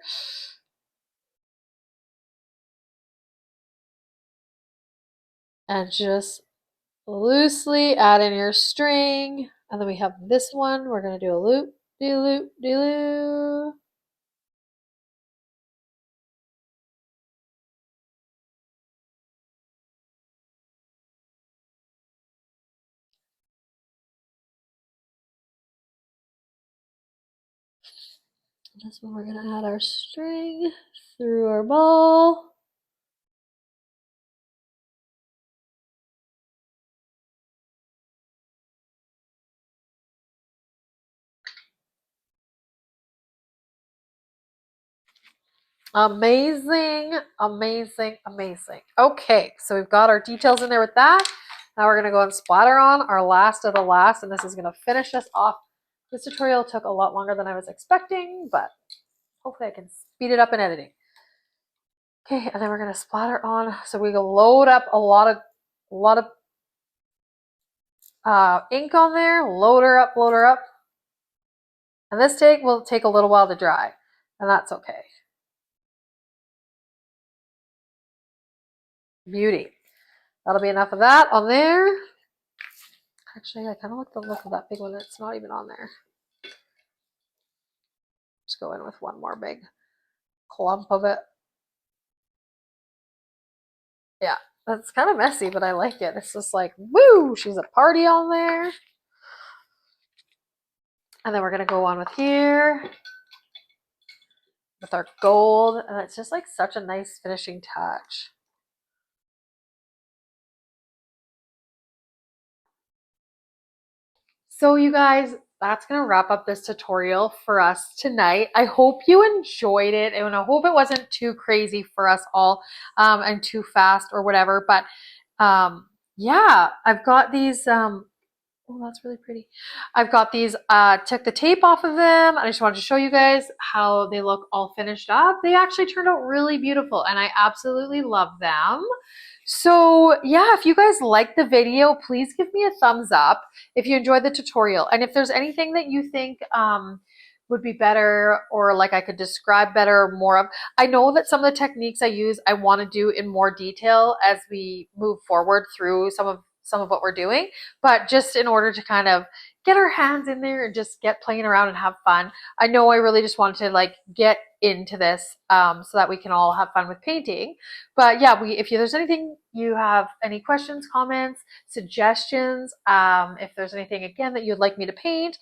S1: And just loosely add in your string. And then we have this one. We're going to do a loop, de loop, de loop. This one we're going to add our string through our ball. Amazing, amazing, amazing. Okay, so we've got our details in there with that. Now we're gonna go and splatter on our last of the last, and this is gonna finish us off. This tutorial took a lot longer than I was expecting, but hopefully I can speed it up in editing. Okay, and then we're gonna splatter on. So we go load up a lot of ink on there, load her up, load her up. And this take will take a little while to dry, and that's okay. Beauty. That'll be enough of that on there. Actually, I kind of like the look of that big one. It's not even on there. Just go in with one more big clump of it. Yeah, that's kind of messy, but I like it. It's just like, woo, she's a party on there. And then we're going to go on with here with our gold. And it's just like such a nice finishing touch. So you guys, that's going to wrap up this tutorial for us tonight. I hope you enjoyed it, and I hope it wasn't too crazy for us all and too fast or whatever. But yeah, I've got these oh, that's really pretty. I've got these, took the tape off of them. I just wanted to show you guys how they look all finished up. They actually turned out really beautiful and I absolutely love them. So yeah, if you guys liked the video, please give me a thumbs up if you enjoyed the tutorial. And if there's anything that you think would be better or like I could describe better or more of, I know that some of the techniques I use, I want to do in more detail as we move forward through some of what we're doing, but just in order to kind of get our hands in there and just get playing around and have fun. I know I really just wanted to like get into this so that we can all have fun with painting. But yeah, if there's anything you have any questions, comments, suggestions, if there's anything again that you'd like me to paint,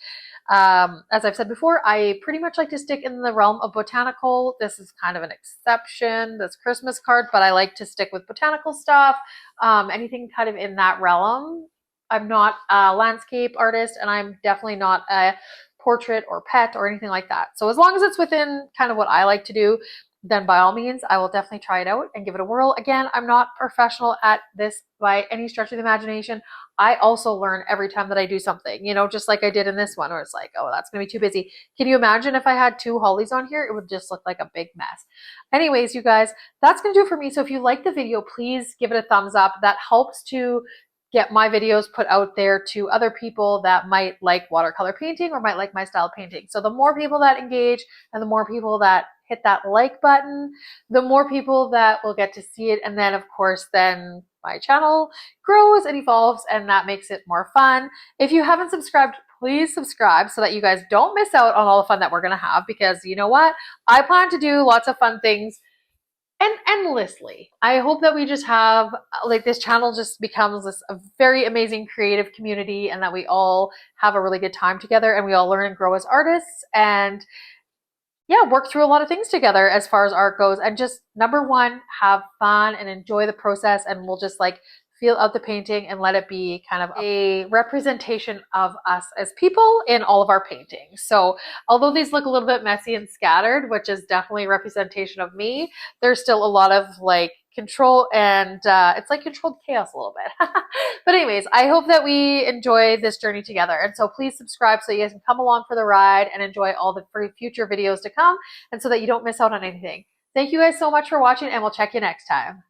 S1: As I've said before, I pretty much like to stick in the realm of botanical. This is kind of an exception, this Christmas card, but I like to stick with botanical stuff, anything kind of in that realm. I'm not a landscape artist, and I'm definitely not a portrait or pet or anything like that. So as long as it's within kind of what I like to do, then by all means, I will definitely try it out and give it a whirl. Again, I'm not professional at this by any stretch of the imagination. I also learn every time that I do something, you know, just like I did in this one, where it's like, oh, that's going to be too busy. Can you imagine if I had two hollies on here? It would just look like a big mess. Anyways, you guys, that's going to do it for me. So if you like the video, please give it a thumbs up. That helps to get my videos put out there to other people that might like watercolor painting or might like my style of painting. So the more people that engage and the more people that hit that like button, the more people that will get to see it. And then of course, then my channel grows and evolves, and that makes it more fun. If you haven't subscribed, please subscribe so that you guys don't miss out on all the fun that we're going to have, because you know what? I plan to do lots of fun things and endlessly. I hope that we just have, like, this channel just becomes this a very amazing creative community, and that we all have a really good time together, and we all learn and grow as artists, and yeah, work through a lot of things together as far as art goes. And just number one, have fun and enjoy the process, and we'll just like feel out the painting and let it be kind of a representation of us as people in all of our paintings. So although these look a little bit messy and scattered, which is definitely a representation of me, there's still a lot of like control, and it's like controlled chaos a little bit. But anyways, I hope that we enjoy this journey together. And so please subscribe so you guys can come along for the ride and enjoy all the future videos to come, and so that you don't miss out on anything. Thank you guys so much for watching, and we'll check you next time.